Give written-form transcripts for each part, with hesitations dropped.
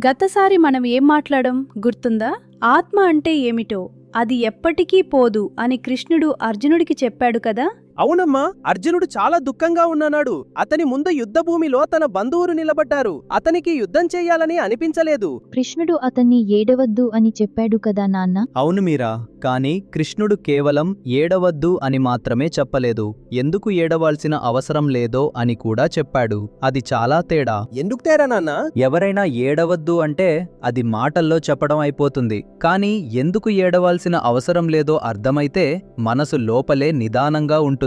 గతసారి మనం ఏం మాట్లాడాం గుర్తుందా? ఆత్మ అంటే ఏమిటో, అది ఎప్పటికీ పోదు అని కృష్ణుడు అర్జునుడికి చెప్పాడు కదా. అవునమ్మా, అర్జునుడు చాలా దుఃఖంగా ఉన్నాడు. అతని ముందు యుద్ధభూమిలో తన బంధువులు నిలబడ్డారు. అతనికి యుద్ధం చెయ్యాలని అనిపించలేదు. కృష్ణుడు అతన్ని ఏడవద్దు అని చెప్పాడు కదా నాన్న. అవును మీరా, కాని కృష్ణుడు కేవలం ఏడవద్దు అని మాత్రమే చెప్పలేదు, ఎందుకు ఏడవాల్సిన అవసరం లేదో అని కూడా చెప్పాడు. అది చాలా తేడా. ఎందుకు తేడా నాన్న? ఎవరైనా ఏడవద్దు అంటే అది మాటల్లో చెప్పడం అయిపోతుంది, కాని ఎందుకు ఏడవాల్సిన అవసరం లేదో అర్థమైతే మనసు లోపలే నిదానంగా ఉంటుంది.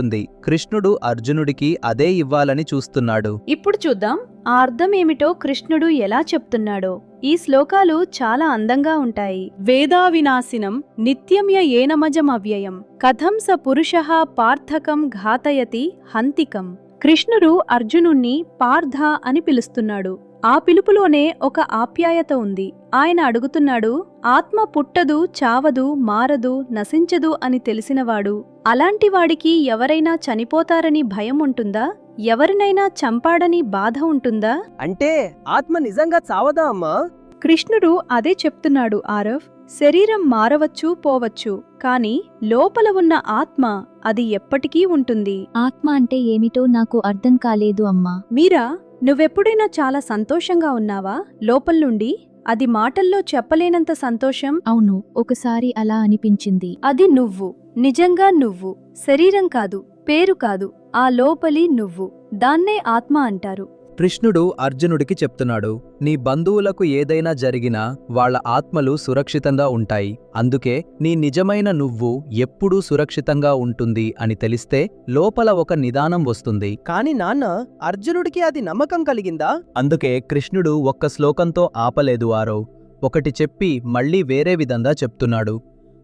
కృష్ణుడు అర్జునుడికి అదే ఇవ్వాలని చూస్తున్నాడు. ఇప్పుడు చూద్దాం ఆ అర్థం ఏమిటో కృష్ణుడు ఎలా చెప్తున్నాడో. ఈ శ్లోకాలు చాలా అందంగా ఉంటాయి. వేదా వినాశినం నిత్యం య ఏనమజం అవ్యయం కథం స పురుషః పార్థకం ఘాతయతి హంతికం. కృష్ణుడు అర్జునుణ్ణి పార్థ అని పిలుస్తున్నాడు. ఆ పిలుపులోనే ఒక ఆప్యాయత ఉంది. ఆయన అడుగుతున్నాడు, ఆత్మ పుట్టదు, చావదు, మారదు, నశించదు అని తెలిసినవాడు అలాంటివాడికి ఎవరైనా చనిపోతారని భయం ఉంటుందా? ఎవరినైనా చంపాడని బాధ ఉంటుందా? అంటే ఆత్మ నిజంగా చావదా అమ్మా? కృష్ణుడు అదే చెప్తున్నాడు ఆరవ్. శరీరం మారవచ్చు, పోవచ్చు, కాని లోపల ఉన్న ఆత్మ అది ఎప్పటికీ ఉంటుంది. ఆత్మ అంటే ఏమిటో నాకు అర్థం కాలేదు అమ్మా. మీరా, నువ్వెప్పుడైనా చాలా సంతోషంగా ఉన్నావా లోపల్నుండి? అది మాటల్లో చెప్పలేనంత సంతోషం. అవును, ఒకసారి అలా అనిపించింది. అది నువ్వు, నిజంగా నువ్వు, శరీరం కాదు, పేరు కాదు, ఆ లోపలి నువ్వు. దాన్నే ఆత్మ అంటారు. కృష్ణుడు అర్జునుడికి చెప్తున్నాడు, నీ బంధువులకు ఏదైనా జరిగినా వాళ్ళ ఆత్మలు సురక్షితంగా ఉంటాయి. అందుకే నీ నిజమైన నువ్వు ఎప్పుడూ సురక్షితంగా ఉంటుంది అని తెలిస్తే లోపల ఒక నిదానం వస్తుంది. కాని నాన్న, అర్జునుడికి అది నమ్మకం కలిగిందా? అందుకే కృష్ణుడు ఒక్క శ్లోకంతో ఆపలేదు ఆరవ్, ఒకటి చెప్పి మళ్ళీ వేరే విధంగా చెప్తున్నాడు.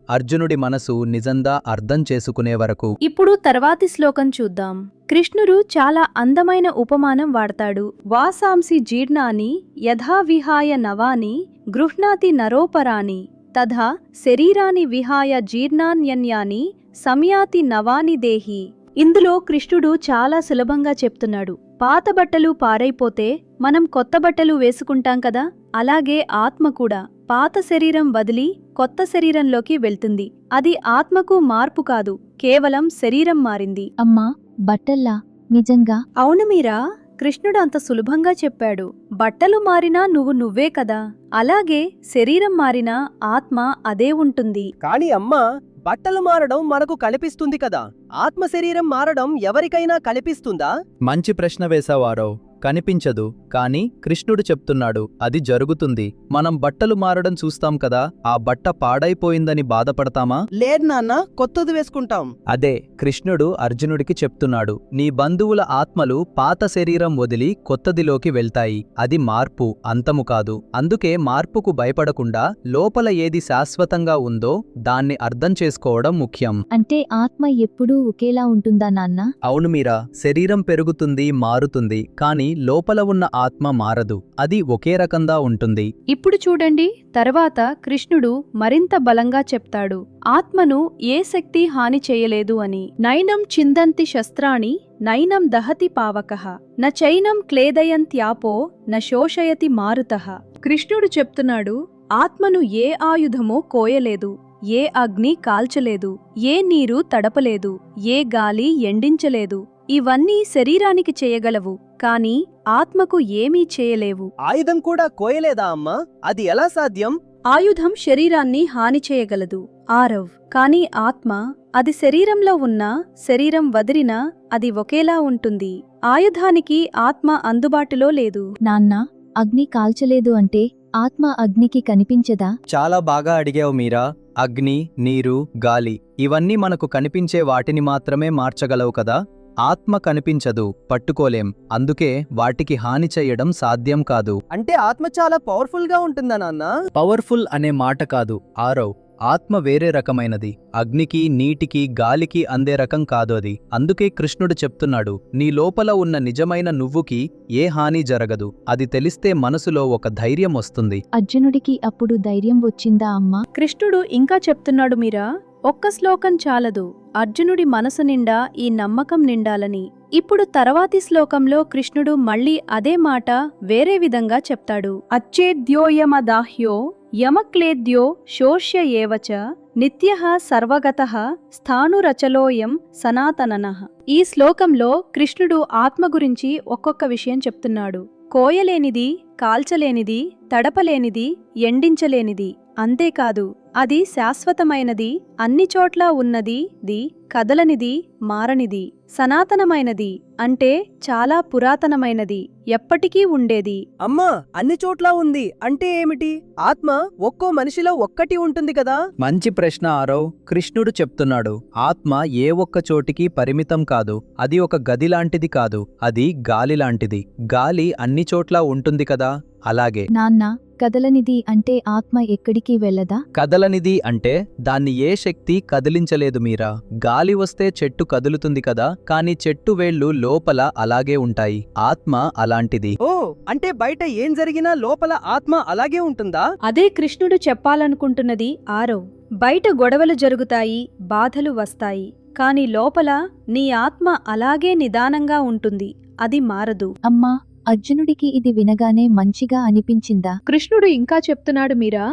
అర్జునుడి మనసు నిజంగా అర్థం చేసుకునే వరకు. ఇప్పుడు తర్వాతి శ్లోకం చూద్దాం. కృష్ణుడు చాలా అందమైన ఉపమానం వాడతాడు. వాసాంసి జీర్ణాని యథా విహాయ నవాని గృహ్ణాతి నరోపరాని తథా శరీరాని విహాయ జీర్ణాన్యన్యాని సంయాతి నవాని దేహి. ఇందులో కృష్ణుడు చాలా సులభంగా చెప్తున్నాడు. పాత బట్టలు పారైపోతే మనం కొత్త బట్టలు వేసుకుంటాం కదా, అలాగే ఆత్మ కూడా పాత శరీరం వదిలి కొత్త శరీరంలోకి వెళ్తుంది. అది ఆత్మకు మార్పు కాదు, కేవలం శరీరం మారింది. అమ్మా, బట్టల్లా? నిజంగా? అవును మీరా, కృష్ణుడు అంత సులభంగా చెప్పాడు. బట్టలు మారినా నువ్వు నువ్వే కదా, అలాగే శరీరం మారినా ఆత్మ అదే ఉంటుంది. కాని అమ్మా, బట్టలు మారడం మనకు కనిపిస్తుంది కదా, ఆత్మ శరీరం మారడం ఎవరికైనా కనిపిస్తుందా? మంచి ప్రశ్న వేశావారో. కనిపించదు, కాని కృష్ణుడు చెప్తున్నాడు అది జరుగుతుంది. మనం బట్టలు మారడం చూస్తాం కదా, ఆ బట్ట పాడైపోయిందని బాధపడతామా? లేదు నాన్న, కొత్తది వేసుకుంటాం. అదే కృష్ణుడు అర్జునుడికి చెప్తున్నాడు, నీ బంధువుల ఆత్మలు పాత శరీరం వదిలి కొత్తదిలోకి వెళ్తాయి. అది మార్పు, అంతము కాదు. అందుకే మార్పుకు భయపడకుండా లోపల ఏది శాశ్వతంగా ఉందో దాన్ని అర్థం చేసుకోవడం ముఖ్యం. అంటే ఆత్మ ఎప్పుడూ ఒకేలా ఉంటుందా నాన్న? అవును మీరా, శరీరం పెరుగుతుంది, మారుతుంది, కాని లోపల ఉన్న ఆత్మ మారదు, అది ఒకే రకంగా ఉంటుంది. ఇప్పుడు చూడండి, తర్వాత కృష్ణుడు మరింత బలంగా చెప్తాడు, ఆత్మను ఏ శక్తి హాని చేయలేదు అని. నైనం చిందంతి శస్త్రాణి నైనం దహతి పావకః న చైనం క్లేదయంత్యాపో న శోషయతి మారుతః. కృష్ణుడు చెప్తున్నాడు, ఆత్మను ఏ ఆయుధమో కోయలేదు, ఏ అగ్ని కాల్చలేదు, ఏ నీరు తడపలేదు, ఏ గాలి ఎండించలేదు. ఇవన్నీ శరీరానికి చేయగలవు, కాని ఆత్మకు ఏమీ చేయలేవు. ఆయుధం కూడా కోయలేదా అమ్మా? అది ఎలా సాధ్యం? ఆయుధం శరీరాన్ని హాని చేయగలదు ఆరవ్, కాని ఆత్మ అది శరీరంలో ఉన్నా శరీరం వదిలినా అది ఒకేలా ఉంటుంది. ఆయుధానికి ఆత్మ అందుబాటులో లేదు. నాన్న, అగ్ని కాల్చలేదు అంటే ఆత్మ అగ్నికి కనిపించదా? చాలా బాగా అడిగావు మీరా. అగ్ని, నీరు, గాలి ఇవన్నీ మనకు కనిపించే వాటిని మాత్రమే మార్చగలవు కదా. ఆత్మ కనిపించదు, పట్టుకోలేం, అందుకే వాటికి హాని చెయ్యడం సాధ్యం కాదు. అంటే ఆత్మ చాలా పవర్ఫుల్ గా ఉంటుందా నాన్న? పవర్ఫుల్ అనే మాట కాదు ఆరవ్, ఆత్మ వేరే రకమైనది. అగ్నికి, నీటికి, గాలికి అందే రకం కాదు అది. అందుకే కృష్ణుడు చెప్తున్నాడు, నీ లోపల ఉన్న నిజమైన నువ్వుకి ఏ హాని జరగదు. అది తెలిస్తే మనసులో ఒక ధైర్యం వస్తుంది. అర్జునుడికి అప్పుడు ధైర్యం వచ్చిందా అమ్మా? కృష్ణుడు ఇంకా చెప్తున్నాడు మీరా, ఒక్క శ్లోకం చాలదు అర్జునుడి మనసు నిండా ఈ నమ్మకం నిండాలని. ఇప్పుడు తర్వాతి శ్లోకంలో కృష్ణుడు మళ్ళీ అదే మాట వేరే విధంగా చెప్తాడు. అచ్చేద్యోయమదాహ్యో యమక్లేద్యో శోష్య ఏవచ నిత్యః సర్వగతః స్థాణురచలోయం సనాతననః. ఈ శ్లోకంలో కృష్ణుడు ఆత్మ గురించి ఒక్కొక్క విషయం చెప్తున్నాడు. కోయలేనిది, కాల్చలేనిది, తడపలేనిది, ఎండించలేనిది. అంతేకాదు అది శాశ్వతమైనది, అన్ని చోట్లా ఉన్నది, కదలనిది, మారనిది, సనాతనమైనది అంటే చాలా పురాతనమైనది, ఎప్పటికీ ఉండేది. అమ్మా, అన్ని చోట్లా ఉంది అంటే ఏమిటి? ఆత్మ ఒక్కో మనిషిలో ఒక్కటి ఉంటుంది కదా? మంచి ప్రశ్న ఆరవ్. కృష్ణుడు చెప్తున్నాడు, ఆత్మ ఏ ఒక్క చోటికి పరిమితం కాదు. అది ఒక గది లాంటిది కాదు, అది గాలి లాంటిది. గాలి అన్ని చోట్లా ఉంటుంది కదా, అలాగే. నాన్న, కదలనిది అంటే ఆత్మ ఎక్కడికి వెళ్ళదా? కదలనిది అంటే దాన్ని ఏ శక్తి కదిలించలేదు మీరా. గాలి వస్తే చెట్టు కదులుతుంది కదా, కాని చెట్టు వేళ్ళు లోపల అలాగే ఉంటాయి. ఆత్మ అలాంటిది. ఓ, అంటే బయట ఏం జరిగినా లోపల ఆత్మ అలాగే ఉంటుందా? అదే కృష్ణుడు చెప్పాలనుకుంటున్నది ఆరవ్. బయట గొడవలు జరుగుతాయి, బాధలు వస్తాయి, కాని లోపల నీ ఆత్మ అలాగే నిదానంగా ఉంటుంది, అది మారదు. అమ్మా, అర్జునుడికి ఇది వినగానే మంచిగా అనిపించిందా? కృష్ణుడు ఇంకా చెప్తున్నాడు మీరా,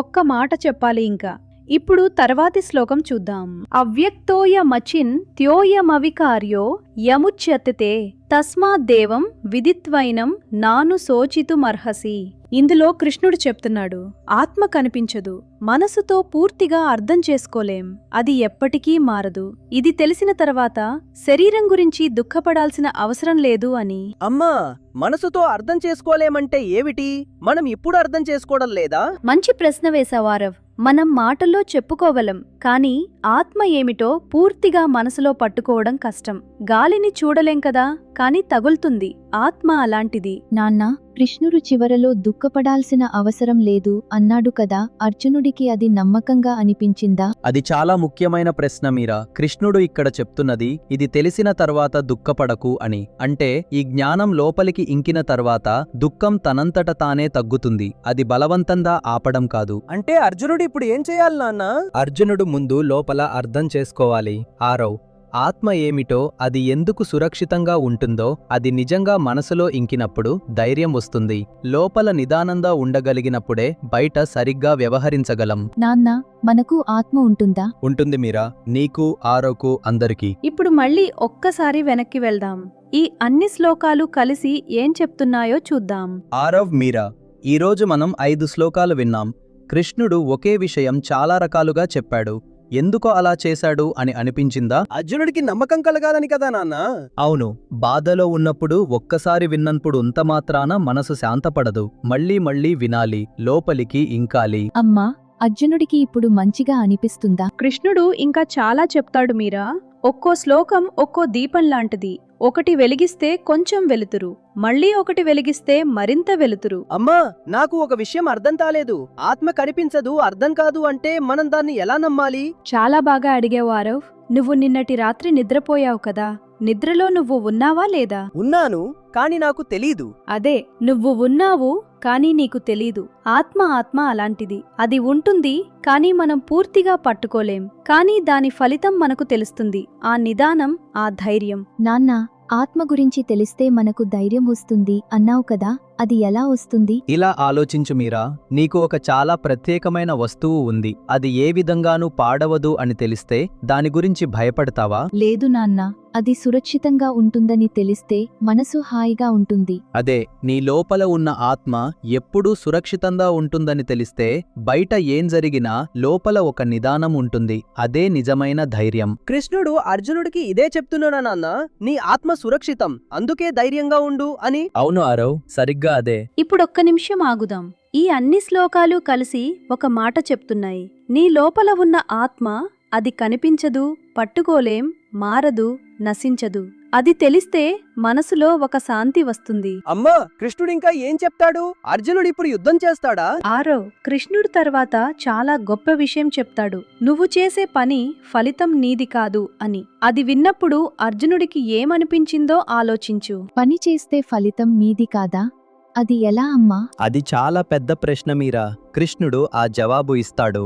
ఒక్క మాట చెప్పాలి ఇంకా. ఇప్పుడు తర్వాతి శ్లోకం చూద్దాం. అవ్యక్తోయమచిన్ త్యోయమవికార్యో యముచ్యతే తస్మాద్దేవం విదిత్వైనం నాను శోచితుమర్హసి. ఇందులో కృష్ణుడు చెప్తున్నాడు, ఆత్మ కనిపించదు, మనసుతో పూర్తిగా అర్థం చేసుకోలేం, అది ఎప్పటికీ మారదు. ఇది తెలిసిన తర్వాత శరీరం గురించి దుఃఖపడాల్సిన అవసరం లేదు అని. అమ్మా, మనసుతో అర్థం చేసుకోలేమంటే ఏమిటి? మనం ఇప్పుడు అర్థం చేసుకోవడం లేదా? మంచి ప్రశ్న వేశావారవ్. మనం మాటల్లో చెప్పుకోగలం, కాని ఆత్మ ఏమిటో పూర్తిగా మనసులో పట్టుకోవడం కష్టం. గాలిని చూడలేం కదా, కాని తగులుతుంది. ఆత్మ అలాంటిది. నాన్న, కృష్ణుడు చివరలో దుఃఖపడాల్సిన అవసరం లేదు అన్నాడు కదా, అర్జునుడికి అది నమ్మకంగా అనిపించిందా? అది చాలా ముఖ్యమైన ప్రశ్న మీరా. కృష్ణుడు ఇక్కడ చెప్తున్నది, ఇది తెలిసిన తర్వాత దుఃఖపడకు అని. అంటే ఈ జ్ఞానం లోపలికి ఇంకిన తర్వాత దుఃఖం తనంతట తానే తగ్గుతుంది. అది బలవంతంగా ఆపడం కాదు. అంటే అర్జునుడు ఇప్పుడు ఏం చేయాలి నాన్న? అర్జునుడు ముందు లోపల అర్థం చేసుకోవాలి. ఆరవ్, ఆత్మ ఏమిటో, అది ఎందుకు సురక్షితంగా ఉంటుందో అది నిజంగా మనసులో ఇంకినప్పుడు ధైర్యం వస్తుంది. లోపల నిదానంగా ఉండగలిగినప్పుడే బయట సరిగ్గా వ్యవహరించగలం. నాన్న, మనకు ఆత్మ ఉంటుందా? ఉంటుంది మీరా, నీకు, ఆరవ్కు, అందరికీ. ఇప్పుడు మళ్ళీ ఒక్కసారి వెనక్కి వెళ్దాం. ఈ అన్ని శ్లోకాలు కలిసి ఏం చెప్తున్నాయో చూద్దాం. ఆరవ్, మీరా, ఈరోజు మనం 5 శ్లోకాలు విన్నాం. కృష్ణుడు ఒకే విషయం చాలా రకాలుగా చెప్పాడు. ఎందుకో అలా చేశాడు అని అనిపించిందా? అర్జునుడికి నమ్మకం కలగాలని కదా నాన్న? అవును, బాధలో ఉన్నప్పుడు ఒక్కసారి విన్నప్పుడు అంత మాత్రాన మనసు శాంతపడదు. మళ్ళీ మళ్ళీ వినాలి, లోపలికి ఇంకాలి. అమ్మా, అర్జునుడికి ఇప్పుడు మంచిగా అనిపిస్తుందా? కృష్ణుడు ఇంకా చాలా చెప్తాడు మీరా. ఒక్కో శ్లోకం ఒక్కో దీపం లాంటిది. ఒకటి వెలిగిస్తే కొంచెం వెలుతురు, మళ్ళీ ఒకటి వెలిగిస్తే మరింత వెలుతురు. అమ్మా, నాకు ఒక విషయం అర్థం కాలేదు. ఆత్మ కనిపించదు, అర్థం కాదు అంటే మనం దాన్ని ఎలా నమ్మాలి? చాలా బాగా అడిగావు ఆరవ్. నువ్వు నిన్నటి రాత్రి నిద్రపోయావు కదా, నిద్రలో నువ్వు ఉన్నావా లేదా? ఉన్నాను, కాని నాకు తెలీదు. అదే, నువ్వు ఉన్నావు కానీ నీకు తెలీదు. ఆత్మ అలాంటిది. అది ఉంటుంది కానీ మనం పూర్తిగా పట్టుకోలేం. కానీ దాని ఫలితం మనకు తెలుస్తుంది. ఆ నిదానం, ఆ ధైర్యం. నాన్న, ఆత్మ గురించి తెలిస్తే మనకు ధైర్యం వస్తుంది అన్నావు కదా, అది ఎలా వస్తుంది? ఇలా ఆలోచించు మీరా, నీకు ఒక చాలా ప్రత్యేకమైన వస్తువు ఉంది. అది ఏ విధంగానూ పాడవదు అని తెలిస్తే దాని గురించి భయపడతావా? లేదు నాన్న, అది సురక్షితంగా ఉంటుందని తెలిస్తే మనసు హాయిగా ఉంటుంది. అదే, నీ లోపల ఉన్న ఆత్మ ఎప్పుడూ సురక్షితంగా ఉంటుందని తెలిస్తే బయట ఏం జరిగినా లోపల ఒక నిదానం ఉంటుంది. అదే నిజమైన ధైర్యం. కృష్ణుడు అర్జునుడికి ఇదే చెప్తున్నాడా నాన్న? నీ ఆత్మ సురక్షితం, అందుకే ధైర్యంగా ఉండు అని. అవును ఆరవ్, సరిగ్గా అదే. ఇప్పుడొక్క నిమిషం ఆగుదాం. ఈ అన్ని శ్లోకాలు కలిసి ఒక మాట చెప్తున్నాయి. నీ లోపల ఉన్న ఆత్మ, అది కనిపించదు, పట్టుకోలేం, మారదు, నశించదు. అది తెలిస్తే మనసులో ఒక శాంతి వస్తుంది. అమ్మా, కృష్ణుడు ఇంకా ఏం చెప్తాడు? అర్జునుడు ఇప్పుడు యుద్ధం చేస్తాడా? ఆరవ్, కృష్ణుడు తర్వాత చాలా గొప్ప విషయం చెప్తాడు. నువ్వు చేసే పని ఫలితం నీది కాదు అని. అది విన్నప్పుడు అర్జునుడికి ఏమనిపించిందో ఆలోచించు. పని చేస్తే ఫలితం మీది కాదా? అది ఎలా అమ్మా? అది చాలా పెద్ద ప్రశ్న మీరా. కృష్ణుడు ఆ జవాబు ఇస్తాడు.